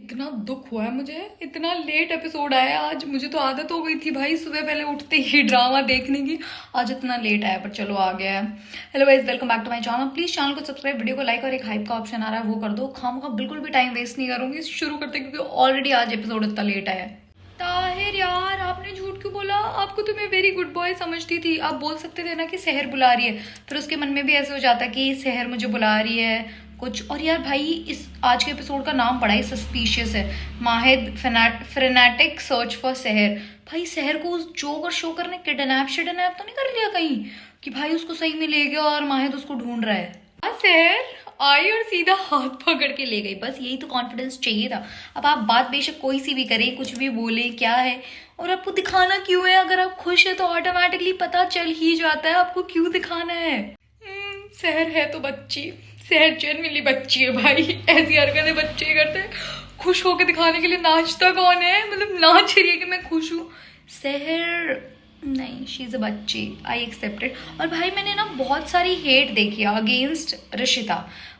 इतना दुख हुआ है मुझे, इतना लेट एपिसोड आया आज। मुझे तो आदत हो गई थी भाई सुबह पहले उठते ही ड्रामा देखने की, आज इतना लेट आया पर चलो आ गया है। Hello guys, welcome back to my channel. Please channel को सब्सक्राइब, वीडियो को लाइक और एक हाइप का ऑप्शन आ रहा है वो कर दो। खामखा बिल्कुल भी टाइम वेस्ट नहीं करूंगी, शुरू करते क्योंकि ऑलरेडी आज एपिसोड इतना लेट आया है। ताहिर यार, आपने झूठ क्यों बोला? आपको तो मैं वेरी गुड बॉय समझती थी। आप बोल सकते थे ना कि सहर बुला रही है, फिर उसके मन में भी ऐसे हो जाता कि सहर मुझे बुला रही है कुछ। और यार भाई, इस आज के एपिसोड का नाम बड़ा ही सस्पिशियस है, माहिद फ्रेनेटिक सर्च फॉर सहर। भाई सहर को उस जोकर शोकर ने किडनैप तो नहीं कर लिया कहीं कि भाई उसको सही में ले गया और माहिद उसको ढूंढ रहा है? सहर आई और सीधा हाथ पकड़ के ले गई, बस यही तो कॉन्फिडेंस चाहिए था। अब आप बात बेशक कोई सी भी करें, कुछ भी बोले, क्या है और आपको दिखाना क्यों है? अगर आप खुश है तो ऑटोमेटिकली पता चल ही जाता है आपको क्यों दिखाना है। सहर है तो बच्ची, सहर जेन्युइनली बच्ची है भाई, ऐसी हरकतें बच्चे ही करते हैं। खुश होकर दिखाने के लिए नाचता कौन है? मतलब नाच रही है कि मैं खुश हूँ। सहर नहीं, शी इज़ अ बच्ची, आई एक्सेप्टेड। और भाई मैंने ना बहुत सारी हेट देखी है अगेंस्ट ऋषिता।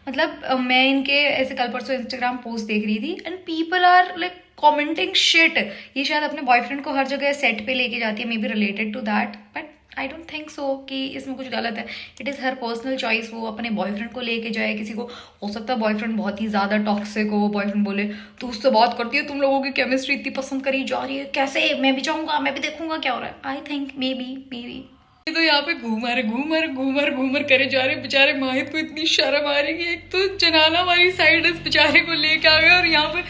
मतलब मैं इनके ऐसे कल परसों इंस्टाग्राम पोस्ट देख रही थी and people are like commenting shit. ये शायद अपने बॉयफ्रेंड को हर जगह सेट पे लेके जाती है, may be related to that, but I don't think so कि इसमें कुछ गलत है। It is her personal choice, वो अपने बॉयफ्रेंड को लेके जाए किसी को। हो सकता है बॉयफ्रेंड बहुत ही ज़्यादा टॉक्सिक हो, बॉयफ्रेंड बोले तो उससे बात करती है, तुम लोगों की केमिस्ट्री इतनी पसंद करी जा रही है, कैसे मैं भी जाऊँगा, मैं भी देखूंगा क्या हो रहा है। आई थिंक मे बी तो यहाँ पे घूमर करे जा रहे बेचारे। माहिद को इतनी शर्म आ रही कि एक तो जनाना वाली साइड इस बेचारे को लेके आ गए और यहाँ पे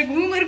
घूमर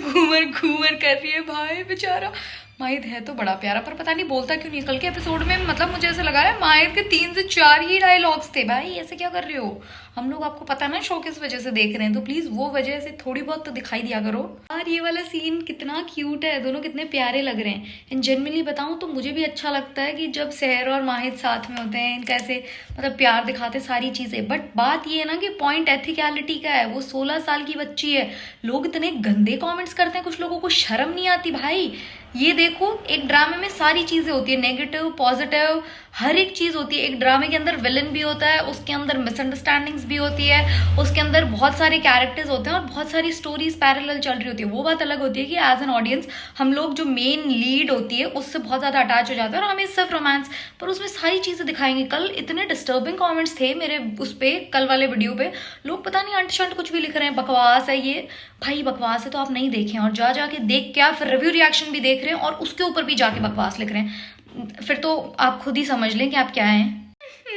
कर रही है भाई बेचारा। माहिद है तो बड़ा प्यारा, पर पता नहीं बोलता क्यों नहीं। कल के एपिसोड में मतलब मुझे ऐसा लगा है माहिद के 3 से 4 ही डायलॉग्स थे। भाई ऐसे क्या कर रहे हो? हम लोग आपको पता ना शो किस वजह से देख रहे हैं, तो प्लीज वो वजह से थोड़ी बहुत तो दिखाई दिया करो यार। ये वाला सीन कितना क्यूट है, दोनों कितने प्यारे लग रहे हैं। एंड जेन्युइनली बताऊं तो मुझे भी अच्छा लगता है कि जब सहर और माहिद साथ में होते हैं, इनका ऐसे मतलब प्यार दिखाते सारी चीजें। बट बात ये है ना कि पॉइंट एथिकलिटी का है। वो 16 साल की बच्ची है, लोग इतने गंदे कॉमेंट्स करते हैं, कुछ लोगों को शर्म नहीं आती भाई। ये देखो, एक ड्रामे में सारी चीजें होती है, नेगेटिव पॉजिटिव हर एक चीज होती है। एक ड्रामे के अंदर विलन भी होता है, उसके अंदर मिसअंडरस्टैंडिंग्स भी होती है, उसके अंदर बहुत सारे कैरेक्टर्स होते हैं और बहुत सारी स्टोरीज पैरेलल चल रही होती है। वो बात अलग होती है कि एज एन ऑडियंस हम लोग जो मेन लीड होती है उससे बहुत ज्यादा अटैच हो जाते हैं और हमें सिर्फ रोमांस, पर उसमें सारी चीजें दिखाएंगे। कल इतने डिस्टर्बिंग कॉमेंट्स थे मेरे उस पे, कल वाले वीडियो पे। लोग पता नहीं अंट शंट कुछ भी लिख रहे हैं, बकवास है ये। भाई बकवास है तो आप नहीं देखें, और जाके देख के आप फिर रिव्यू रिएक्शन भी देख रहे हैं और उसके ऊपर भी जाके बकवास लिख रहे हैं, फिर तो आप खुद ही समझ लें कि आप क्या हैं।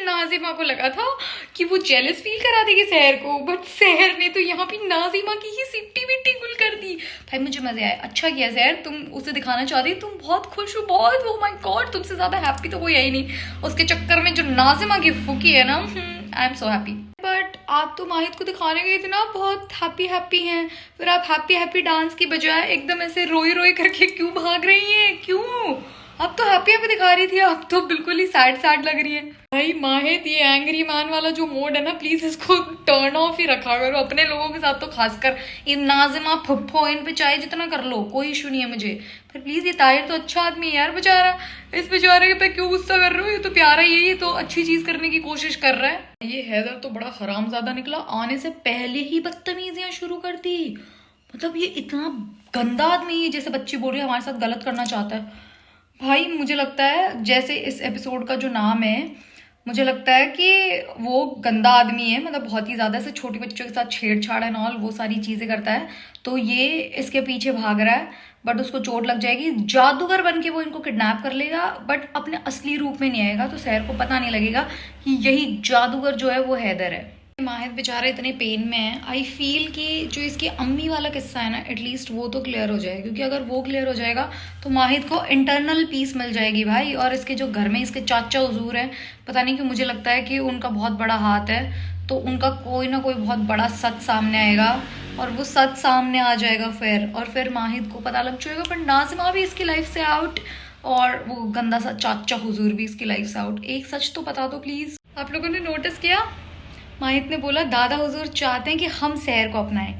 नाजिमा को लगा था कि वो जेलस फील करा देगी सहर को, बट सहर ने तो यहाँ पे नाजिमा की ही सिट्टी बिट्टी गुल कर दी। भाई मुझे मजे आया, अच्छा किया सहर, तुम उसे दिखाना चाहती, तुम बहुत खुश हो, बहुत। ओ माय गॉड, तुमसे ज्यादा हैप्पी तो कोई है ही नहीं। उसके चक्कर में जो नाजिमा की फुकी है ना, I am so happy. But आप तो माहिद को दिखाने गए थे ना बहुत हैप्पी हैं, फिर आप हैप्पी डांस की बजाय एकदम ऐसे रोई करके क्यों भाग रही हैं? क्यों? अब तो हैप्पी दिखा रही थी, अब तो बिल्कुल ही सैड लग रही है। भाई माहिद, ये एंग्री मैन वाला जो मोड है ना, प्लीज इसको टर्न ऑफ ही रखा करो अपने लोगों के साथ। तो खासकर ये नाजिमा फुफ्फो, इन पे चाहे जितना कर लो, कोई इशू नहीं है मुझे, पर प्लीज ये ताहिर तो अच्छा आदमी है यार बेचारा, इस बेचारे पे क्यों गुस्सा कर रहे हो? ये तो प्यारा ही है, ये तो अच्छी चीज करने की कोशिश कर रहा है। ये हैदर तो बड़ा हरामजादा निकला, आने से पहले ही बदतमीजियां शुरू कर दी। मतलब ये इतना गंदा आदमी है, जैसे बच्ची बोल रही है हमारे साथ गलत करना चाहता है। भाई मुझे लगता है जैसे इस एपिसोड का जो नाम है, मुझे लगता है कि वो गंदा आदमी है, मतलब बहुत ही ज्यादा से छोटी बच्चों के साथ छेड़छाड़ एंड ऑल वो सारी चीजें करता है। तो ये इसके पीछे भाग रहा है, बट उसको चोट लग जाएगी। जादूगर बन के वो इनको किडनैप कर लेगा, बट अपने असली रूप में नहीं आएगा, तो सहर को पता नहीं लगेगा कि यही जादूगर जो है वो हैदर है। माहिद बेचारा इतने पेन में है। आई फील कि जो इसकी अम्मी वाला किस्सा है ना, एटलीस्ट वो तो क्लियर हो जाए, क्योंकि अगर वो क्लियर हो जाएगा तो माहिद को इंटरनल पीस मिल जाएगी भाई। और इसके जो घर में इसके चाचा हुजूर हैं, पता नहीं क्यों मुझे लगता है कि उनका बहुत बड़ा हाथ है, तो उनका कोई ना कोई बहुत बड़ा सच सामने आएगा और वो सच सामने आ जाएगा और फिर माहिद को पता लग जाएगा। पर नाजिमा भी इसकी लाइफ से आउट और वो गंदा सा चाचा हुजूर भी इसकी लाइफ से आउट। एक सच तो बता दो प्लीज। आप लोगों ने नोटिस किया, माहिद ने बोला दादा हुजूर चाहते हैं कि हम सहर को अपनाएं।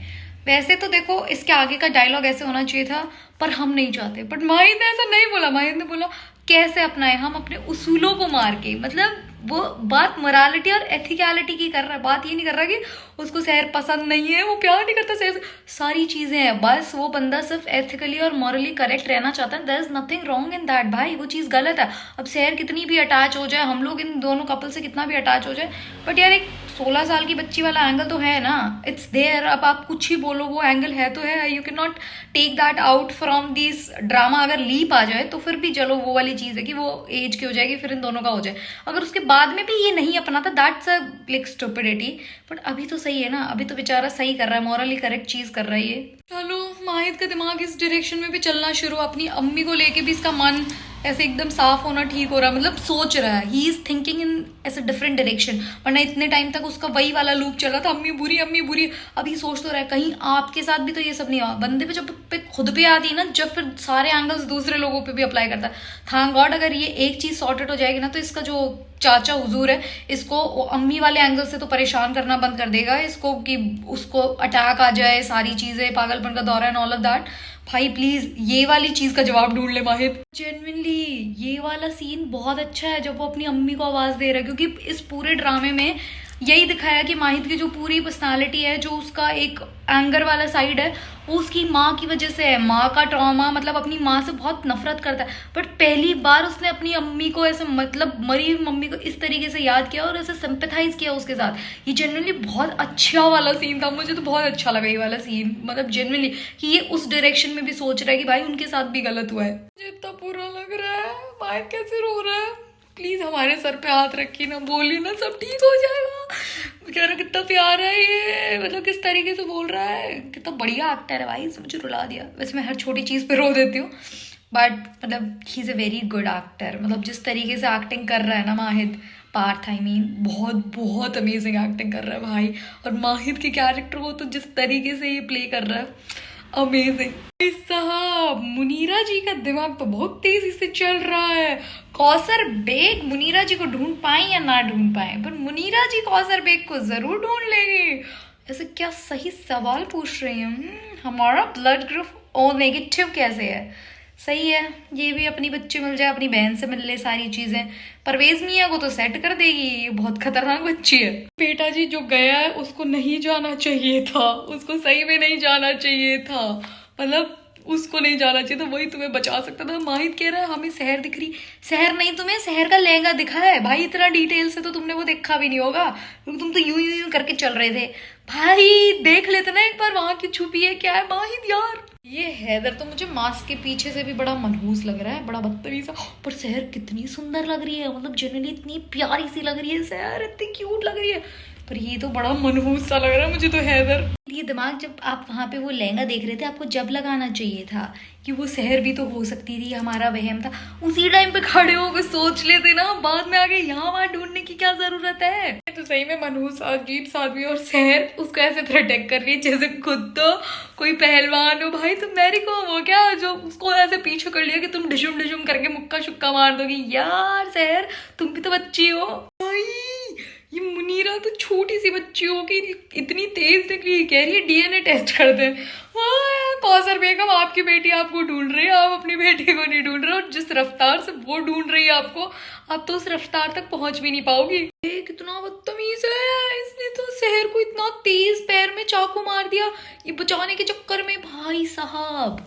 वैसे तो देखो इसके आगे का डायलॉग ऐसे होना चाहिए था, पर हम नहीं चाहते। बट माहिद ने ऐसा नहीं बोला, माहिद ने बोला कैसे अपनाएं हम अपने उसूलों को मार के। मतलब वो बात मोरालिटी और एथिकलिटी की कर रहा है, बात ये नहीं कर रहा कि उसको शहर पसंद नहीं है, वो प्यार नहीं करता शहर से, सारी चीजें हैं, बस वो बंदा सिर्फ एथिकली और मॉरली करेक्ट रहना चाहता है। There is nothing wrong in that भाई, वो चीज गलत है। अब शहर कितनी भी अटैच हो जाए, हम लोग इन दोनों कपल से कितना भी अटैच हो जाए, बट यार एक 16 साल की बच्ची वाला एंगल तो है ना, इट्स देयर। अब आप कुछ ही बोलो, वो एंगल है तो है, you can not take that out from this drama. अगर लीप आ जाए तो फिर भी चलो वो वाली चीज है कि वो एज की हो जाएगी, फिर इन दोनों का हो जाए। अगर उसके बाद में भी ये नहीं अपनाता, that's a like stupidity. But अभी तो सही है ना, अभी तो बेचारा सही कर रहा है, मॉरली करेक्ट चीज कर रहा है ये। चलो माहिद का दिमाग इस डायरेक्शन में भी चलना शुरू, अपनी अम्मी को लेके भी इसका मन ऐसे एकदम साफ होना ठीक हो रहा है, मतलब सोच रहा है, ही इज थिंकिंग इन ऐसे डिफरेंट डायरेक्शन। वरना इतने टाइम तक उसका वही वाला लूप चल रहा था, अम्मी बुरी अम्मी बुरी। अभी सोच तो रहा है कहीं आपके साथ भी तो ये सब नहीं हुआ। बंदे पे जब पे खुद पे आती है ना, जब फिर सारे एंगल्स दूसरे लोगों पे भी अप्लाई करता है। थैंक गॉड अगर ये एक चीज सॉर्टेड हो जाएगी ना, तो इसका जो चाचा हुजूर है, इसको अम्मी वाले एंगल से तो परेशान करना बंद कर देगा इसको, कि उसको अटैक आ जाए, सारी चीजें, पागलपन का दौरा एंड ऑल ऑफ दैट। भाई प्लीज ये वाली चीज का जवाब ढूंढ ले माहिद। जेन्युइनली ये वाला सीन बहुत अच्छा है जब वो अपनी अम्मी को आवाज दे रहा है, क्योंकि इस पूरे ड्रामे में यही दिखाया कि माहिद की जो पूरी पर्सनालिटी है, जो उसका एक एंगर वाला साइड है, वो उसकी माँ की वजह से है। माँ का ट्रॉमा, मतलब अपनी माँ से बहुत नफरत करता है, बट पहली बार उसने अपनी अम्मी को ऐसे, मतलब मरी हुई मम्मी को इस तरीके से याद किया और ऐसे सिंपैथाइज किया उसके साथ। ये जेन्युइनली बहुत अच्छा वाला सीन था, मुझे तो बहुत अच्छा लगा ये वाला सीन, मतलब जेन्युइनली कि ये उस डायरेक्शन में भी सोच रहा है कि भाई उनके साथ भी गलत हुआ है। मुझे इतना बुरा लग रहा है, माहिद कैसे रो रहा है। प्लीज हमारे सर पे हाथ रखी ना, बोली ना, सब ठीक हो जाएगा। बेचारा कितना प्यार है ये, मतलब किस तरीके से बोल रहा है, कितना बढ़िया एक्टर है भाई, इसने मुझे रुला दिया। वैसे मैं हर छोटी चीज पे रो देती हूँ, बट मतलब he is a very good actor. मतलब जिस तरीके से एक्टिंग कर रहा है ना माहिद, पार्थ आई मीन, बहुत बहुत अमेजिंग एक्टिंग कर रहा है भाई। और माहिद के कैरेक्टर को तो जिस तरीके से ये प्ले कर रहा है, अमेजिंग। साहब मुनीरा जी का दिमाग तो बहुत तेजी से चल रहा है। कौसर बेग मुनीरा जी को ढूंढ पाए या ना ढूंढ पाए, पर मुनीरा जी कौसर बेग को जरूर ढूंढ लेंगे। ऐसे क्या सही सवाल पूछ रही हैं। हमारा ब्लड ग्रुप ओ नेगेटिव कैसे है? सही है, ये भी अपनी बच्ची मिल जाए, अपनी बहन से मिल ले, सारी चीजें। परवेज मियाँ को तो सेट कर देगी, ये बहुत खतरनाक बच्ची है। बेटा जी जो गया है उसको नहीं जाना चाहिए था, उसको सही में नहीं जाना चाहिए था, मतलब उसको नहीं जाना चाहिए था, वही तुम्हें बचा सकता था। माहिद कह रहा है हमें शहर दिख रही, शहर नहीं तुम्हें शहर का लहंगा दिखा है भाई, इतना डिटेल से तो तुमने वो देखा भी नहीं होगा, क्योंकि तुम तो यूं यूं यूं करके चल रहे थे। भाई देख लेते ना एक बार वहां की छुपी है क्या है माहिद यार। ये हैदर तो मुझे मास्क के पीछे से भी बड़ा मनहूस लग रहा है, बड़ा बदतमीज, पर शहर कितनी सुंदर लग रही है, मतलब जनरली इतनी प्यारी सी लग रही है शहर, इतनी क्यूट लग रही है, पर ये तो बड़ा मनहूस सा लग रहा है मुझे तो हैदर। ये दिमाग जब आप वहां पे वो लहंगा देख रहे थे, आपको जब लगाना चाहिए था कि वो शहर भी तो हो सकती थी, हमारा वहम था, उसी टाइम पे खड़े होकर सोच लेते ना, बाद में आगे यहाँ वहां ढूंढने की क्या जरूरत है। तो सही में मनहूस अजीब सा आदमी, और शहर उसको ऐसे प्रोटेक्ट कर रही है जैसे खुद तो कोई पहलवान हो। भाई तुम मैरी को हो क्या, जो उसको ऐसे पीछे कर लिया कि तुम डिशुम डिशुम करके मुक्का शुक्का मार दोगी। यार शहर तुम भी तो बच्ची हो भाई, ये मुनीरा तो छोटी सी बच्ची होगी, इतनी तेज निकली, कह रही है डीएनए टेस्ट कर दे। कौसर बेगम आपकी बेटी आपको ढूंढ रही है, आप अपनी बेटी को नहीं ढूंढ रहे, और जिस रफ्तार से वो ढूंढ रही है आपको, आप तो उस रफ्तार तक पहुंच भी नहीं पाओगी। कितना बदतमीज है, इसने तो शहर को इतना तेज पैर में चाकू मार दिया ये बचाने के चक्कर में। भाई साहब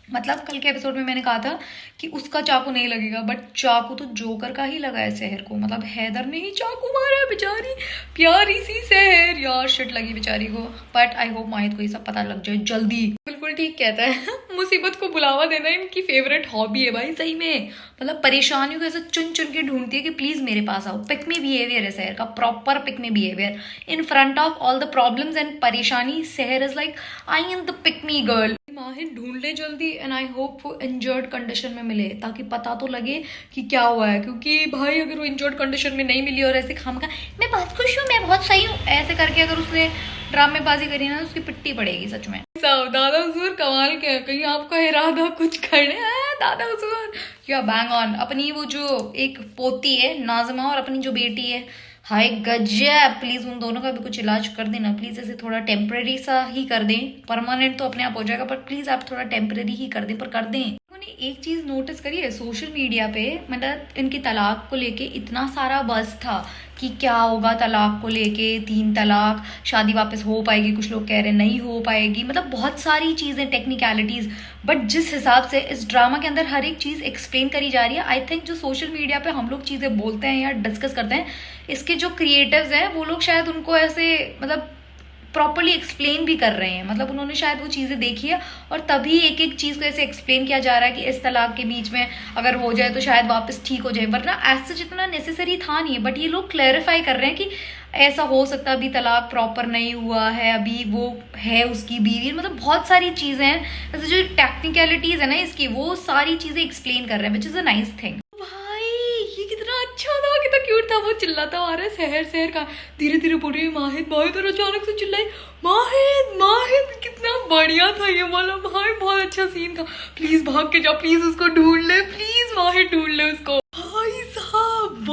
मतलब कल के एपिसोड में मैंने कहा था कि उसका चाकू नहीं लगेगा, बट चाकू तो जोकर का ही लगा है शहर को, मतलब हैदर ने ही चाकू मारा है। बेचारी प्यारी सी शहर, यार शिट लगी बेचारी को। बट आई होप माहिद को ये सब पता लग जाए जल्दी। बिल्कुल ठीक कहता है, मुसीबत को बुलावा देना इनकी फेवरेट हॉबी है भाई, सही में। मतलब परेशानियों को ऐसे चुन चुन के ढूंढती है कि प्लीज मेरे पास आओ। पिक मी बिहेवियर है शहर का, proper pick me behaviour in front of all the problems and परेशानी। शहर is like I am the pick me girl. Mahid ढूंढ ले जल्दी, एंड आई होप वो इंजर्ड कंडीशन में मिले, ताकि पता तो लगे कि क्या हुआ है। क्योंकि भाई अगर वो इंजर्ड कंडीशन में नहीं मिली और ऐसे खाम का मैं बहुत खुश हूँ, मैं बहुत सही हूँ, ऐसे करके अगर उसने ड्रामेबाजी करी ना, उसकी पिट्टी पड़ेगी सच में। दादा हुजूर कमाल के, कहीं आपका इरादा कुछ करने है दादा हुजूर। या बैंग ऑन। अपनी वो जो एक पोती है नाज़िमा और अपनी जो बेटी है, हाय गजब, प्लीज उन दोनों का भी कुछ इलाज कर देना प्लीज। ऐसे थोड़ा टेम्परेरी सा ही कर दें, परमानेंट तो अपने आप हो जाएगा, पर प्लीज आप थोड़ा टेम्परेरी ही कर दें, पर कर दें। उन्होंने एक चीज़ नोटिस करिए सोशल मीडिया पे, मतलब इनकी तलाक को लेके इतना सारा बज़ था कि क्या होगा तलाक को लेके, 3 तलाक, शादी वापस हो पाएगी, कुछ लोग कह रहे हैं नहीं हो पाएगी, मतलब बहुत सारी चीज़ें, टेक्निकलिटीज़। बट जिस हिसाब से इस ड्रामा के अंदर हर एक चीज़ एक्सप्लेन करी जा रही है, आई थिंक जो सोशल मीडिया पे हम लोग चीज़ें बोलते हैं या डिस्कस करते हैं, इसके जो क्रिएटिव्स हैं वो लोग शायद उनको ऐसे मतलब प्रॉपरली एक्सप्लेन भी कर रहे हैं, मतलब उन्होंने शायद वो चीज़ें देखी है और तभी एक एक चीज़ को ऐसे एक्सप्लेन किया जा रहा है कि इस तलाक के बीच में अगर हो जाए तो शायद वापस ठीक हो जाए, वरना ऐसा जितना नेसेसरी था नहीं है। बट ये लोग क्लैरिफाई कर रहे हैं कि ऐसा हो सकता है, अभी तलाक प्रॉपर नहीं हुआ है, अभी वो है उसकी बीवी, मतलब बहुत सारी चीज़ें हैं, जैसे जो टेक्निकलिटीज़ है ना इसकी, वो सारी चीज़ें एक्सप्लेन कर रहे हैं, which is a nice thing. ये कितना अच्छा था, कितना क्यूट था, वो चिल्लाता आ रहा है शहर शहर का, धीरे धीरे बोल रही है माहिद माहिद, और अचानक से चिल्लाई माहिद माहिद, कितना बढ़िया था ये वाला भाई, बहुत अच्छा सीन था। प्लीज भाग के जा, प्लीज उसको ढूंढ ले, प्लीज माहिद ढूंढ ले उसको। भाई साहब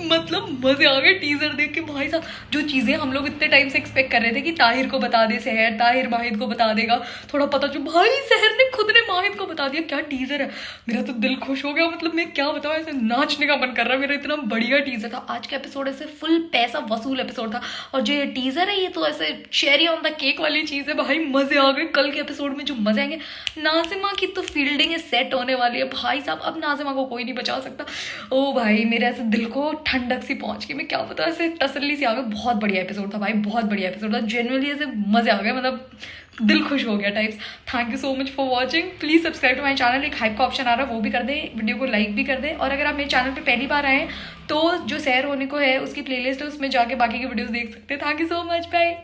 मतलब मजे आ गए टीजर देख के। भाई साहब जो चीजें हम लोग इतने टाइम से एक्सपेक्ट कर रहे थे कि ताहिर को बता दे शहर, ताहिर माहिद को बता देगा, थोड़ा पता चल, भाई शहर ने खुद ने माहिद को बता दिया। क्या टीजर है, मेरा तो दिल खुश हो गया, मतलब मैं क्या बताऊं, ऐसे नाचने का मन कर रहा है मेरा, इतना बढ़िया टीजर था। आज का एपिसोड ऐसे फुल पैसा वसूल एपिसोड था, और जो ये टीजर है ये तो ऐसे चेरी ऑन द केक वाली चीज है। भाई मजे आ गए, कल के एपिसोड में जो मजे आएंगे। नाजिमा की तो फील्डिंग सेट होने वाली है भाई साहब, अब नाजिमा को कोई नहीं बचा सकता। ओ भाई मेरे ऐसे दिल को ठंडक सी पहुंच के, मैं क्या बता, ऐसे तसल्ली से आ गए। बहुत बढ़िया एपिसोड था भाई, बहुत बढ़िया एपिसोड था, जेन्युइनली ऐसे मजे आ गए, मतलब दिल खुश हो गया types. Thank you so much for watching, please subscribe to my channel. एक हाइप का ऑप्शन आ रहा है वो भी कर दें, वीडियो को लाइक भी कर दें, और अगर आप मेरे चैनल पे पहली बार आए तो जो सैर होने को है उसकी प्लेलिस्ट है, उसमें जाके बाकी की वीडियोस देख सकते हैं। Thank you so much, bye.